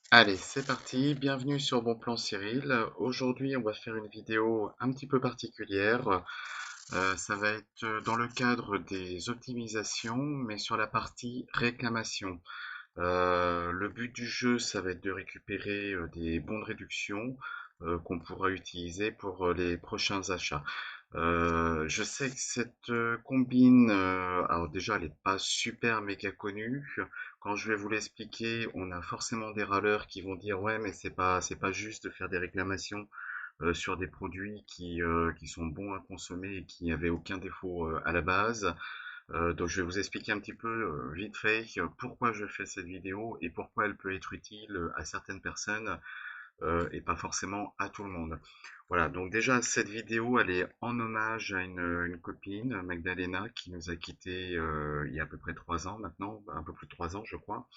Allez, c'est parti, bienvenue sur Bon Plan Cyril. Aujourd'hui, on va faire une vidéo un petit peu particulière. Ça va être dans le cadre des optimisations, mais sur la partie réclamation. Le but du jeu, ça va être de récupérer des bons de réduction qu'on pourra utiliser pour les prochains achats. Je sais que cette combine, alors déjà, elle n'est pas super méga connue. Quand je vais vous l'expliquer, on a forcément des râleurs qui vont dire ouais, mais c'est pas juste de faire des réclamations sur des produits qui sont bons à consommer et qui n'avaient aucun défaut à la base. Donc je vais vous expliquer un petit peu vite fait pourquoi je fais cette vidéo et pourquoi elle peut être utile à certaines personnes et pas forcément à tout le monde. Voilà, donc déjà cette vidéo elle est en hommage à une copine, Magdalena, qui nous a quittés il y a à peu près 3 ans maintenant, un peu plus de 3 ans je crois,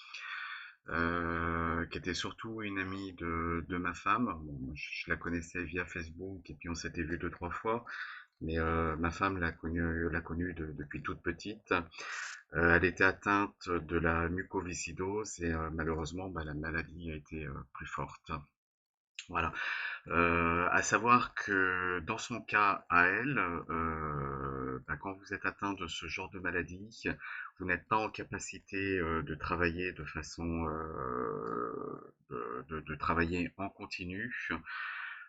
qui était surtout une amie de ma femme. Bon, je la connaissais via Facebook et puis on s'était vu 2, 3 fois. Mais ma femme l'a connue depuis toute petite. Elle était atteinte de la mucoviscidose et malheureusement, bah, la maladie a été plus forte. Voilà. À savoir que dans son cas à elle, bah, quand vous êtes atteint de ce genre de maladie, vous n'êtes pas en capacité de travailler de façon de travailler en continu.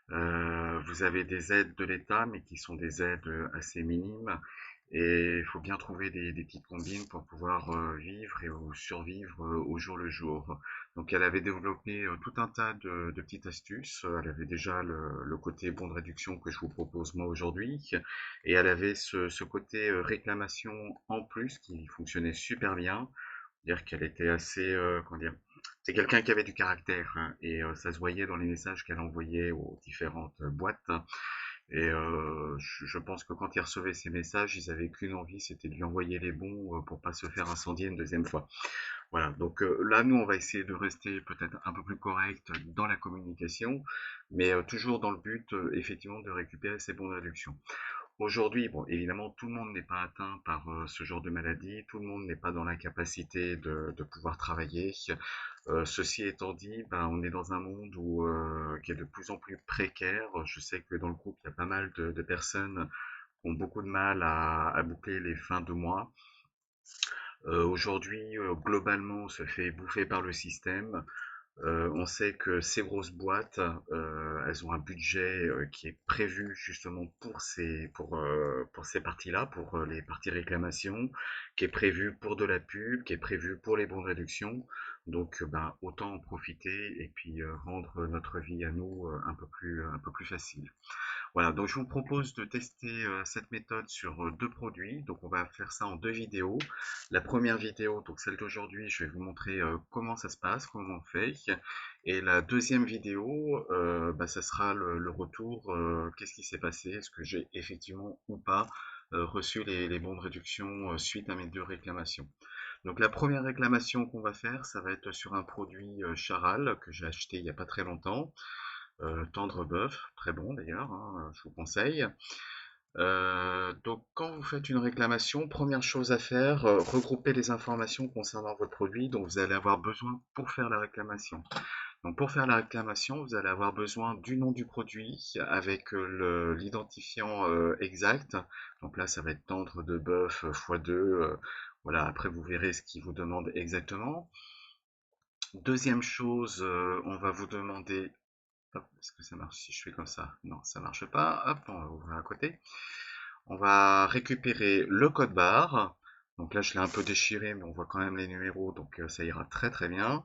Vous avez des aides de l'État, mais qui sont des aides assez minimes. Et il faut bien trouver des petites combines pour pouvoir vivre et ou survivre au jour le jour. Donc elle avait développé tout un tas de petites astuces. Elle avait déjà le côté bon de réduction que je vous propose moi aujourd'hui. Et elle avait ce côté réclamation en plus qui fonctionnait super bien. Dire qu'elle était assez, comment dire, c'est quelqu'un qui avait du caractère, hein, et ça se voyait dans les messages qu'elle envoyait aux différentes boîtes, hein. Et je pense que quand ils recevaient ces messages, ils avaient qu'une envie, c'était de lui envoyer les bons pour pas se faire incendier une deuxième fois. Voilà, donc là, nous, on va essayer de rester peut-être un peu plus correct dans la communication, mais toujours dans le but, effectivement, de récupérer ces bons de réduction. Aujourd'hui, bon, évidemment, tout le monde n'est pas atteint par ce genre de maladie, tout le monde n'est pas dans l'incapacité de pouvoir travailler. Ceci étant dit, ben, on est dans un monde qui est de plus en plus précaire. Je sais que dans le groupe, il y a pas mal de personnes qui ont beaucoup de mal à boucler les fins de mois. Aujourd'hui, globalement, on se fait bouffer par le système. On sait que ces grosses boîtes, elles ont un budget qui est prévu justement pour ces parties-là, pour les parties réclamation, qui est prévu pour de la pub, qui est prévu pour les bons de réduction. Donc, ben, autant en profiter et puis rendre notre vie à nous un peu plus facile. Voilà, donc je vous propose de tester cette méthode sur 2 produits. Donc on va faire ça en 2 vidéos. La première vidéo, donc celle d'aujourd'hui, je vais vous montrer comment ça se passe, comment on fait. Et la deuxième vidéo, bah, ça sera le retour, qu'est-ce qui s'est passé, est-ce que j'ai effectivement ou pas reçu les bons de réduction suite à mes 2 réclamations. Donc la première réclamation qu'on va faire, ça va être sur un produit Charal que j'ai acheté il n'y a pas très longtemps. Tendre bœuf, très bon d'ailleurs, hein, je vous conseille. Donc quand vous faites une réclamation, première chose à faire, regrouper les informations concernant votre produit dont vous allez avoir besoin pour faire la réclamation. Donc pour faire la réclamation, vous allez avoir besoin du nom du produit avec l'identifiant exact. Donc là, ça va être tendre de bœuf x2. Voilà, après vous verrez ce qu'il vous demande exactement. Deuxième chose, on va vous demander. Hop, est-ce que ça marche si je fais comme ça? Non, ça marche pas. Hop, on va ouvrir à côté. On va récupérer le code barre. Donc là, je l'ai un peu déchiré, mais on voit quand même les numéros, donc ça ira très très bien.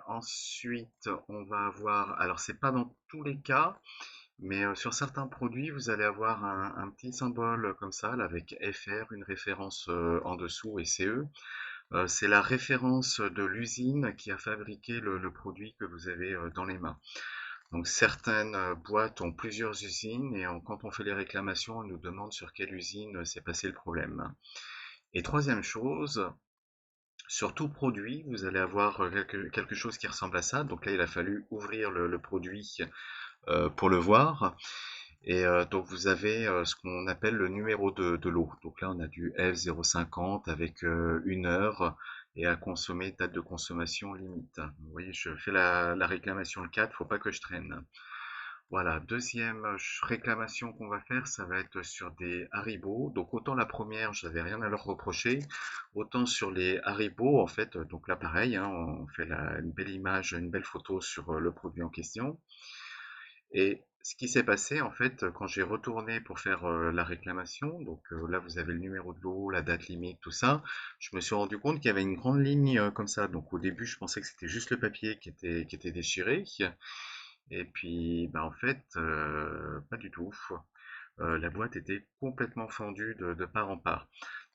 Ensuite, on va avoir, alors c'est pas dans tous les cas, mais sur certains produits, vous allez avoir un petit symbole comme ça, là, avec FR, une référence en dessous et CE. C'est la référence de l'usine qui a fabriqué le produit que vous avez dans les mains. Donc certaines boîtes ont plusieurs usines et quand on fait les réclamations, on nous demande sur quelle usine s'est passé le problème. Et troisième chose, sur tout produit, vous allez avoir quelque chose qui ressemble à ça. Donc là, il a fallu ouvrir le produit pour le voir. Et donc vous avez ce qu'on appelle le numéro de lot. Donc là, on a du F050 avec 1 heure. et à consommer, date de consommation limite. Vous voyez, je fais la réclamation le 4, faut pas que je traîne. Voilà, deuxième réclamation qu'on va faire, ça va être sur des Haribo. Donc autant la première, je n'avais rien à leur reprocher, autant sur les Haribo, en fait, donc là pareil, hein, on fait une belle image, une belle photo sur le produit en question. Et ce qui s'est passé, en fait, quand j'ai retourné pour faire la réclamation, donc là vous avez le numéro de lot, la date limite, tout ça, je me suis rendu compte qu'il y avait une grande ligne comme ça. Donc au début, je pensais que c'était juste le papier qui était déchiré. Et puis, bah, en fait, pas du tout. La boîte était complètement fendue de part en part.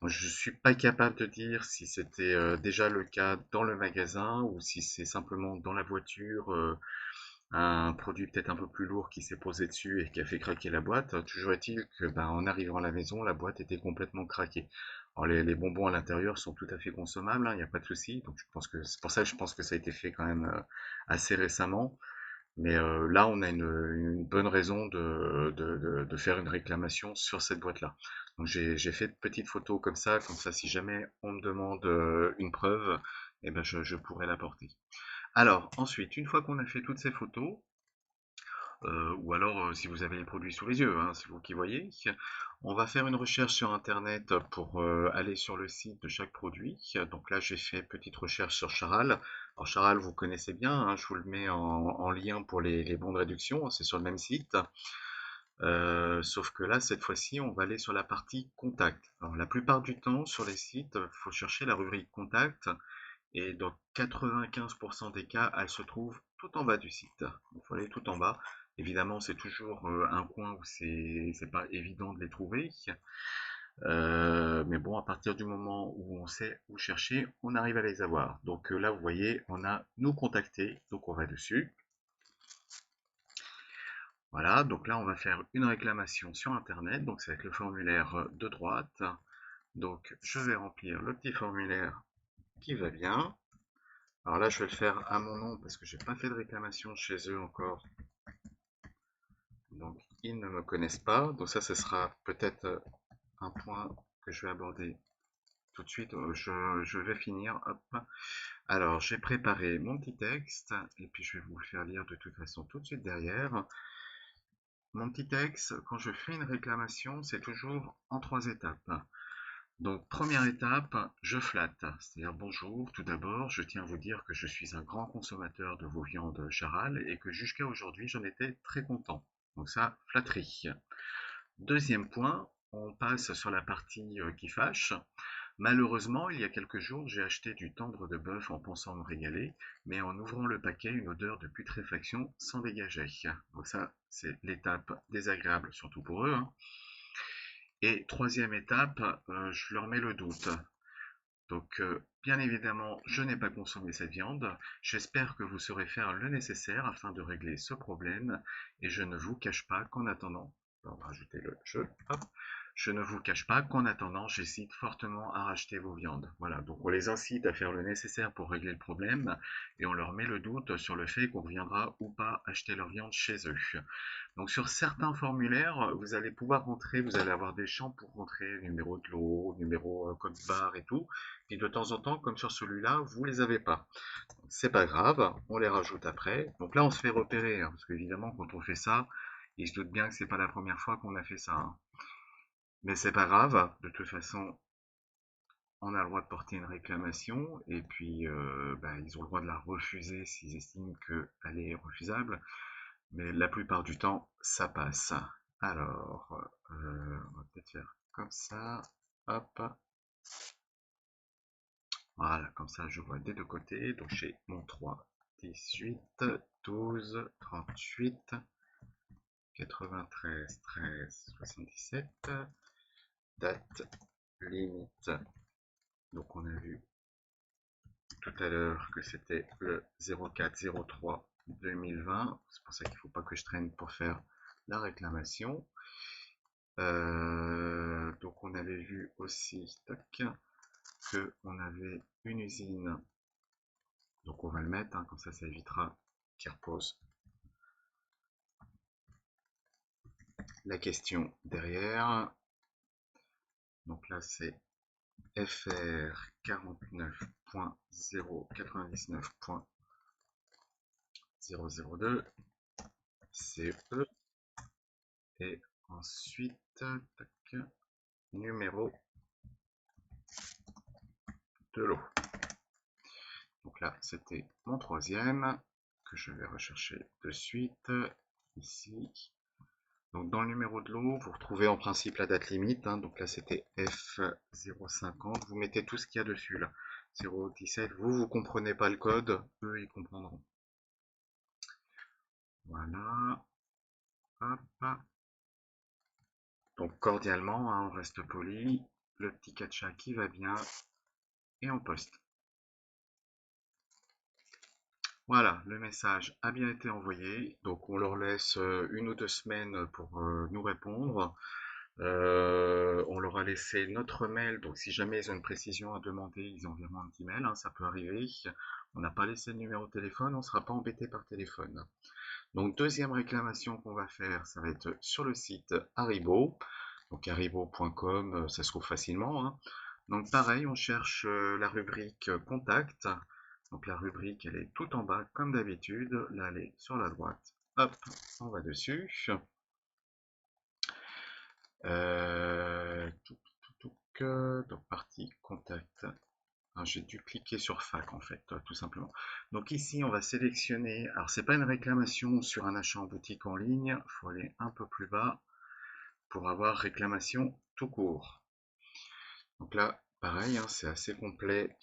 Donc, je suis pas capable de dire si c'était déjà le cas dans le magasin ou si c'est simplement dans la voiture un produit peut-être un peu plus lourd qui s'est posé dessus et qui a fait craquer la boîte. Toujours est-il que, bah, en arrivant à la maison, la boîte était complètement craquée. Alors, les bonbons à l'intérieur sont tout à fait consommables, hein, il n'y a pas de souci. Donc je pense que c'est pour ça que je pense que ça a été fait quand même assez récemment. Mais là, on a une bonne raison de faire une réclamation sur cette boîte-là. Donc j'ai fait de petites photos comme ça si jamais on me demande une preuve, eh ben je pourrais l'apporter. Alors ensuite, une fois qu'on a fait toutes ces photos, ou alors si vous avez les produits sous les yeux, hein, c'est vous qui voyez, on va faire une recherche sur Internet pour aller sur le site de chaque produit. Donc là, j'ai fait petite recherche sur Charal. Alors Charal, vous connaissez bien, hein, je vous le mets en lien pour les bons de réduction, c'est sur le même site. Sauf que là, cette fois-ci, on va aller sur la partie contact. Alors la plupart du temps, sur les sites, il faut chercher la rubrique contact. Et dans 95% des cas, elle se trouve tout en bas du site. Il faut aller tout en bas. Évidemment, c'est toujours un coin où c'est pas évident de les trouver. Mais bon, à partir du moment où on sait où chercher, on arrive à les avoir. Donc là, vous voyez, on a nous contacter. Donc on va dessus. Voilà, donc là, on va faire une réclamation sur Internet. Donc ça va être le formulaire de droite. Donc je vais remplir le petit formulaire qui va bien. Alors là, je vais le faire à mon nom parce que j'ai pas fait de réclamation chez eux encore. Donc, ils ne me connaissent pas. Donc ça, ce sera peut-être un point que je vais aborder tout de suite. Je vais finir. Hop. Alors, j'ai préparé mon petit texte et puis je vais vous le faire lire de toute façon tout de suite derrière. Mon petit texte, quand je fais une réclamation, c'est toujours en 3 étapes. Donc, première étape, je flatte. C'est-à-dire, bonjour, tout d'abord, je tiens à vous dire que je suis un grand consommateur de vos viandes Charal et que jusqu'à aujourd'hui, j'en étais très content. Donc ça, flatterie. Deuxième point, on passe sur la partie qui fâche. Malheureusement, il y a quelques jours, j'ai acheté du tendre de bœuf en pensant me régaler, mais en ouvrant le paquet, une odeur de putréfaction s'en dégageait. Donc ça, c'est l'étape désagréable, surtout pour eux, hein. Et troisième étape, je leur mets le doute. Donc, bien évidemment, je n'ai pas consommé cette viande. J'espère que vous saurez faire le nécessaire afin de régler ce problème. Et je ne vous cache pas qu'en attendant, on va rajouter le je, hop, je ne vous cache pas qu'en attendant, j'hésite fortement à racheter vos viandes. Voilà, donc on les incite à faire le nécessaire pour régler le problème et on leur met le doute sur le fait qu'on reviendra ou pas acheter leur viande chez eux. Donc sur certains formulaires, vous allez pouvoir rentrer, vous allez avoir des champs pour rentrer, numéro de lot, numéro code barre et tout. Et de temps en temps, comme sur celui-là, vous les avez pas. C'est pas grave, on les rajoute après. Donc là, on se fait repérer, hein, parce qu'évidemment, quand on fait ça, il se doute bien que c'est pas la première fois qu'on a fait ça, hein. Mais c'est pas grave, de toute façon, on a le droit de porter une réclamation, et puis bah, ils ont le droit de la refuser s'ils estiment qu'elle est refusable. Mais la plupart du temps, ça passe. Alors, on va peut-être faire comme ça. Hop. Voilà, comme ça je vois des deux côtés. Donc j'ai mon 3, 18, 12, 38, 93, 13, 77. Date limite. Donc on a vu tout à l'heure que c'était le 04-03 2020. C'est pour ça qu'il ne faut pas que je traîne pour faire la réclamation. Donc on avait vu aussi que on avait une usine, donc on va le mettre, hein, comme ça évitera qu'il repose la question derrière. Donc là c'est FR 49.099.002 CE et ensuite tac, numéro de lot. Donc là, c'était mon troisième que je vais rechercher de suite ici. Donc dans le numéro de lot, vous retrouvez en principe la date limite. Donc là, c'était F050. Vous mettez tout ce qu'il y a dessus là. 017. Vous comprenez pas le code, eux, ils comprendront. Voilà. Hop. Donc cordialement, on reste poli. Le petit catcha qui va bien. Et on poste. Voilà, le message a bien été envoyé. Donc on leur laisse 1 ou 2 semaines pour nous répondre. On leur a laissé notre mail, donc si jamais ils ont une précision à demander, ils enverront un petit mail, ça peut arriver. On n'a pas laissé le numéro de téléphone, on ne sera pas embêté par téléphone. Donc deuxième réclamation qu'on va faire, ça va être sur le site Haribo. Donc haribo.com, ça se trouve facilement. Donc pareil, on cherche la rubrique contact. Donc la rubrique, elle est tout en bas comme d'habitude. Là, elle est sur la droite. Hop, on va dessus. Donc partie contact. J'ai dû cliquer sur fac en fait, tout simplement. Donc ici, on va sélectionner. Alors c'est pas une réclamation sur un achat en boutique en ligne. Il faut aller un peu plus bas pour avoir réclamation tout court. Donc là, pareil, c'est assez complet.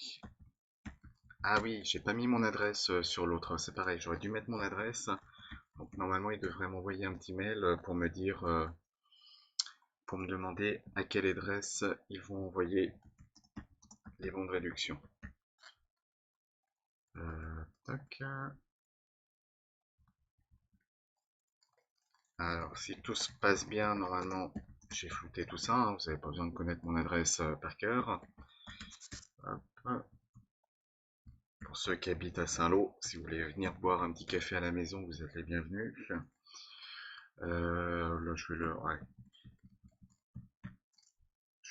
Ah oui, j'ai pas mis mon adresse sur l'autre. C'est pareil, j'aurais dû mettre mon adresse. Donc normalement, il devrait m'envoyer un petit mail pour me dire, pour me demander à quelle adresse ils vont envoyer les bons de réduction. Tac. Alors, si tout se passe bien, normalement, j'ai flouté tout ça. Vous n'avez pas besoin de connaître mon adresse par cœur. Hop. Pour ceux qui habitent à Saint-Lô, si vous voulez venir boire un petit café à la maison, vous êtes les bienvenus. Là, je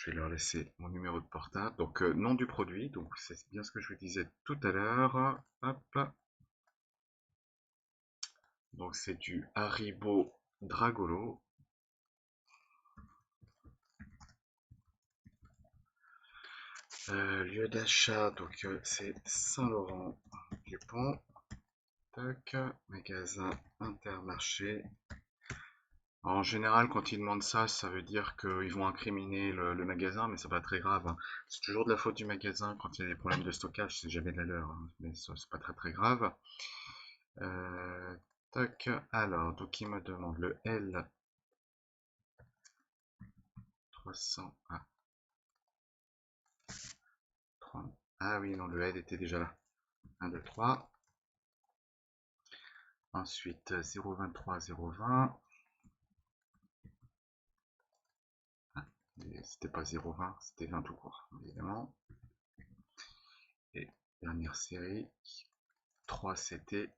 vais leur laisser mon numéro de portable. Donc, nom du produit. Donc, c'est bien ce que je vous disais tout à l'heure. Hop. Donc, c'est du Haribo Dragolo. Lieu d'achat, donc c'est Saint-Laurent-du-Pont. Tac, magasin Intermarché. En général, quand ils demandent ça, ça veut dire qu'ils vont incriminer le magasin, mais c'est pas très grave. C'est toujours de la faute du magasin quand il y a des problèmes de stockage, c'est jamais de la leur, mais ça, c'est pas très grave. Tac, alors, donc il me demande le L 300. Ah oui, non, le L était déjà là. 1, 2, 3. Ensuite, 023, 020. C'était pas 0,20, c'était 20 tout court, évidemment. Et dernière série, 3CT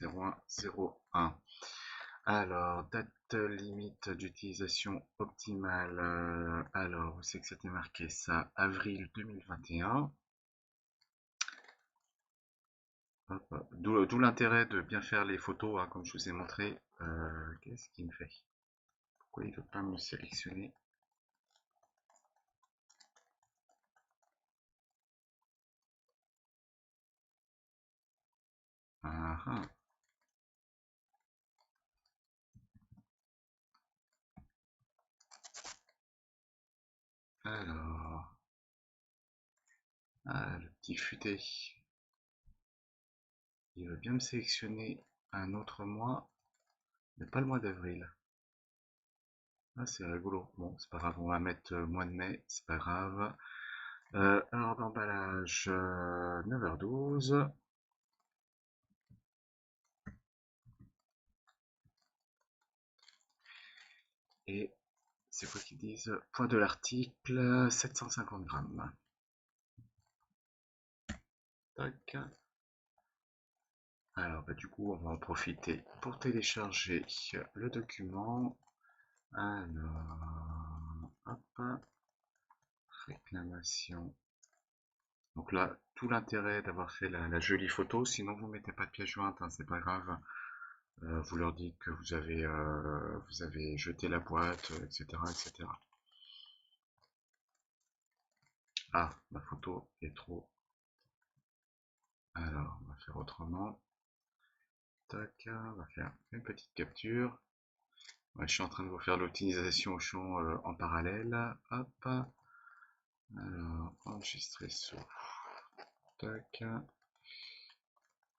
0101. Alors, date limite d'utilisation optimale. Alors, où c'est que c'était marqué ça? Avril 2021. D'où l'intérêt de bien faire les photos, comme je vous ai montré. Qu'est-ce qu'il me fait? Pourquoi il ne veut pas me sélectionner? Alors, le petit futé. Il veut bien me sélectionner un autre mois, mais pas le mois d'avril. Ah, c'est rigolo. Bon, c'est pas grave, on va mettre mois de mai, c'est pas grave. Heure d'emballage, 9h12. Et c'est quoi qu'ils disent? Poids de l'article, 750 grammes. Tac. Alors, du coup, on va en profiter pour télécharger le document. Alors, hop, réclamation. Donc là, tout l'intérêt d'avoir fait la jolie photo, sinon vous mettez pas de pièce jointe, hein, c'est pas grave. Vous leur dites que vous avez jeté la boîte, etc., etc. Ah, ma photo est trop. Alors, on va faire autrement. Tac, on va faire une petite capture. Ouais, je suis en train de vous faire l'optimisation au champ en parallèle. Hop. Alors, enregistrer sous. Tac.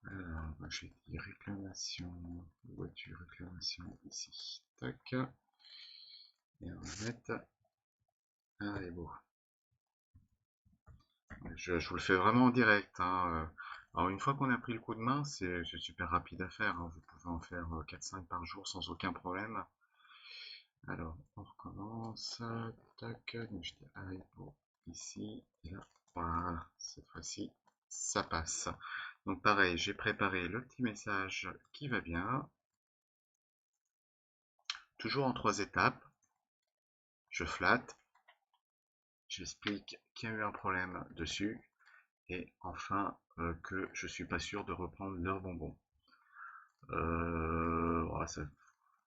Alors, j'ai dit réclamation. Voiture, réclamation ici. Tac. Et on va mettre un rideau. Je vous le fais vraiment en direct, hein. Alors, une fois qu'on a pris le coup de main, c'est super rapide à faire, hein. Vous pouvez en faire 4-5 par jour sans aucun problème. Alors, on recommence. Tac. Donc, je dis Haribo ici. Et là, voilà. Cette fois-ci, ça passe. Donc, pareil, j'ai préparé le petit message qui va bien. Toujours en 3 étapes. Je flatte. J'explique qu'il y a eu un problème dessus. Et enfin, que je suis pas sûr de reprendre leur bonbon. Ouais,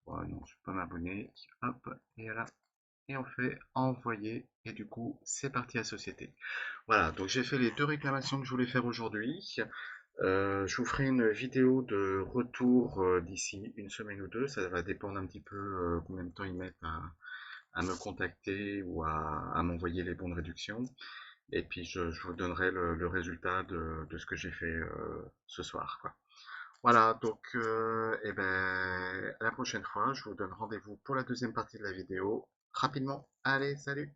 ouais, non, je peux pas m'abonner. Hop, et là, et on fait envoyer. Et du coup, c'est parti à société. Voilà, donc j'ai fait les 2 réclamations que je voulais faire aujourd'hui. Je vous ferai une vidéo de retour d'ici une semaine ou deux. Ça va dépendre un petit peu combien de temps ils mettent à me contacter ou à m'envoyer les bons de réduction. Et puis je vous donnerai le résultat de ce que j'ai fait ce soir, quoi. Voilà, donc eh ben, à la prochaine fois, je vous donne rendez-vous pour la deuxième partie de la vidéo. Rapidement, allez, salut!